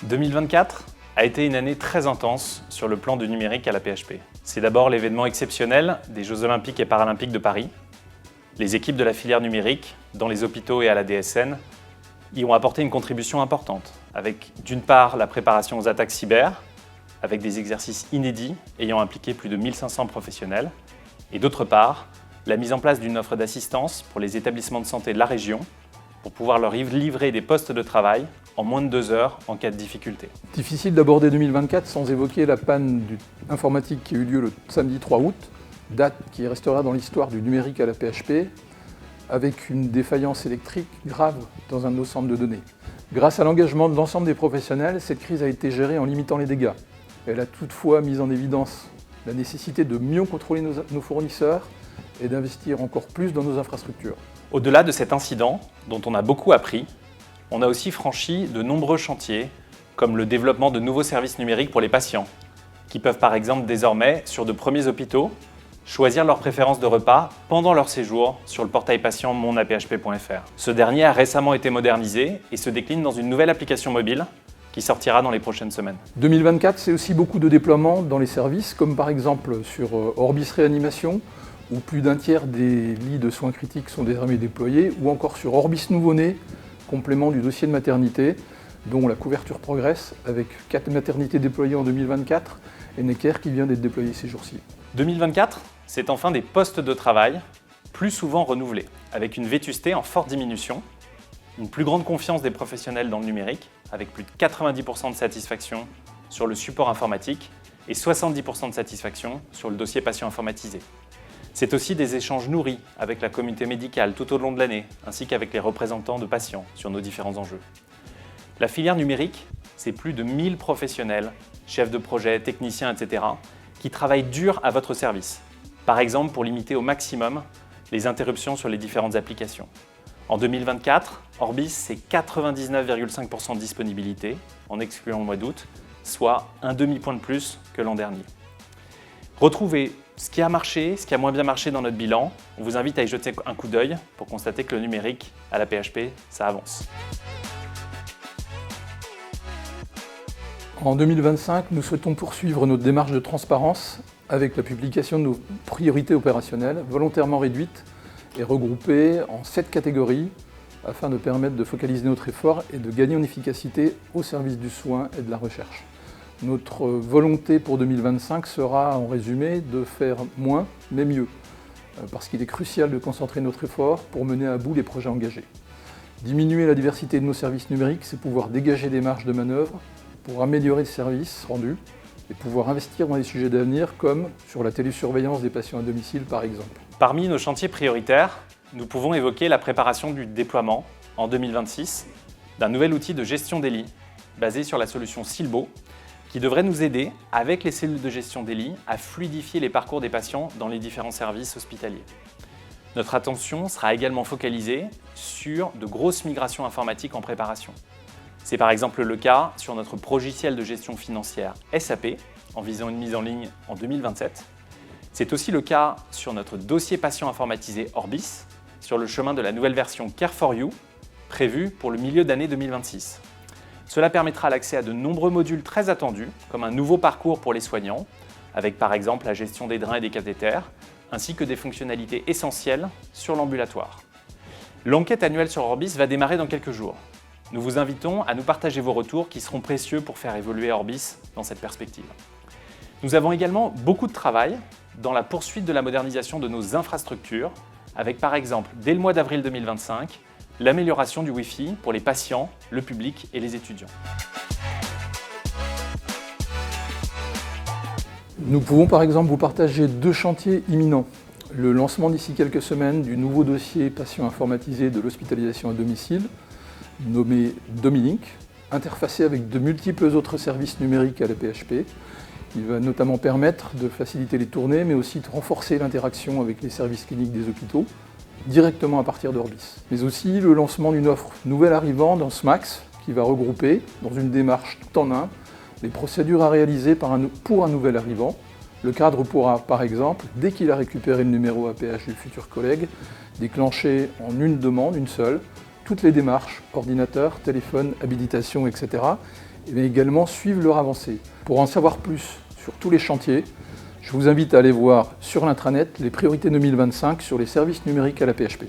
2024 a été une année très intense sur le plan du numérique à la PHP. C'est d'abord l'événement exceptionnel des Jeux Olympiques et Paralympiques de Paris. Les équipes de la filière numérique, dans les hôpitaux et à la DSN, y ont apporté une contribution importante, avec d'une part la préparation aux attaques cyber, avec des exercices inédits ayant impliqué plus de 1500 professionnels, et d'autre part, la mise en place d'une offre d'assistance pour les établissements de santé de la région, pour pouvoir leur livrer des postes de travail en moins de 2 heures en cas de difficulté. Difficile d'aborder 2024 sans évoquer la panne informatique qui a eu lieu le samedi 3 août, date qui restera dans l'histoire du numérique à la PHP, avec une défaillance électrique grave dans un de nos centres de données. Grâce à l'engagement de l'ensemble des professionnels, cette crise a été gérée en limitant les dégâts. Elle a toutefois mis en évidence la nécessité de mieux contrôler nos fournisseurs et d'investir encore plus dans nos infrastructures. Au-delà de cet incident, dont on a beaucoup appris, on a aussi franchi de nombreux chantiers, comme le développement de nouveaux services numériques pour les patients, qui peuvent par exemple désormais, sur de premiers hôpitaux, choisir leur préférence de repas pendant leur séjour sur le portail patient monaphp.fr. Ce dernier a récemment été modernisé et se décline dans une nouvelle application mobile qui sortira dans les prochaines semaines. 2024, c'est aussi beaucoup de déploiements dans les services, comme par exemple sur Orbis Réanimation, où plus d'un tiers des lits de soins critiques sont désormais déployés, ou encore sur Orbis Nouveau-né, complément du dossier de maternité, dont la couverture progresse, avec 4 maternités déployées en 2024 et Necker qui vient d'être déployé ces jours-ci. 2024, c'est enfin des postes de travail plus souvent renouvelés, avec une vétusté en forte diminution, une plus grande confiance des professionnels dans le numérique, avec plus de 90% de satisfaction sur le support informatique et 70% de satisfaction sur le dossier patient informatisé. C'est aussi des échanges nourris avec la communauté médicale tout au long de l'année, ainsi qu'avec les représentants de patients sur nos différents enjeux. La filière numérique, c'est plus de 1000 professionnels, chefs de projet, techniciens, etc., qui travaillent dur à votre service. Par exemple, pour limiter au maximum les interruptions sur les différentes applications. En 2024, Orbis, c'est 99,5% de disponibilité, en excluant le mois d'août, soit un demi-point de plus que l'an dernier. Retrouvez ce qui a marché, ce qui a moins bien marché dans notre bilan. On vous invite à y jeter un coup d'œil pour constater que le numérique à la PHP, ça avance. En 2025, nous souhaitons poursuivre notre démarche de transparence avec la publication de nos priorités opérationnelles, volontairement réduites et regroupées en 7 catégories, afin de permettre de focaliser notre effort et de gagner en efficacité au service du soin et de la recherche. Notre volonté pour 2025 sera, en résumé, de faire moins, mais mieux, parce qu'il est crucial de concentrer notre effort pour mener à bout les projets engagés. Diminuer la diversité de nos services numériques, c'est pouvoir dégager des marges de manœuvre pour améliorer les services rendus et pouvoir investir dans des sujets d'avenir comme sur la télésurveillance des patients à domicile par exemple. Parmi nos chantiers prioritaires, nous pouvons évoquer la préparation du déploiement en 2026 d'un nouvel outil de gestion des lits basé sur la solution Silbo qui devrait nous aider, avec les cellules de gestion des lits, à fluidifier les parcours des patients dans les différents services hospitaliers. Notre attention sera également focalisée sur de grosses migrations informatiques en préparation. C'est par exemple le cas sur notre logiciel de gestion financière SAP, en visant une mise en ligne en 2027. C'est aussi le cas sur notre dossier patient informatisé Orbis, sur le chemin de la nouvelle version Care4You, prévue pour le milieu d'année 2026. Cela permettra l'accès à de nombreux modules très attendus, comme un nouveau parcours pour les soignants, avec par exemple la gestion des drains et des cathéters, ainsi que des fonctionnalités essentielles sur l'ambulatoire. L'enquête annuelle sur Orbis va démarrer dans quelques jours. Nous vous invitons à nous partager vos retours qui seront précieux pour faire évoluer Orbis dans cette perspective. Nous avons également beaucoup de travail dans la poursuite de la modernisation de nos infrastructures, avec par exemple, dès le mois d'avril 2025, l'amélioration du Wi-Fi pour les patients, le public et les étudiants. Nous pouvons par exemple vous partager 2 chantiers imminents. Le lancement d'ici quelques semaines du nouveau dossier patient informatisé de l'hospitalisation à domicile, nommé Dominique, interfacé avec de multiples autres services numériques à la PHP. Il va notamment permettre de faciliter les tournées, mais aussi de renforcer l'interaction avec les services cliniques des hôpitaux, directement à partir d'Orbis. Mais aussi le lancement d'une offre nouvelle arrivant dans SMAX, qui va regrouper, dans une démarche tout en un, les procédures à réaliser pour un nouvel arrivant. Le cadre pourra, par exemple, dès qu'il a récupéré le numéro APH du futur collègue, déclencher en une demande, une seule, toutes les démarches, ordinateur, téléphone, habilitation, etc. et également suivre leur avancée. Pour en savoir plus sur tous les chantiers, je vous invite à aller voir sur l'intranet les priorités 2025 sur les services numériques à la PHP.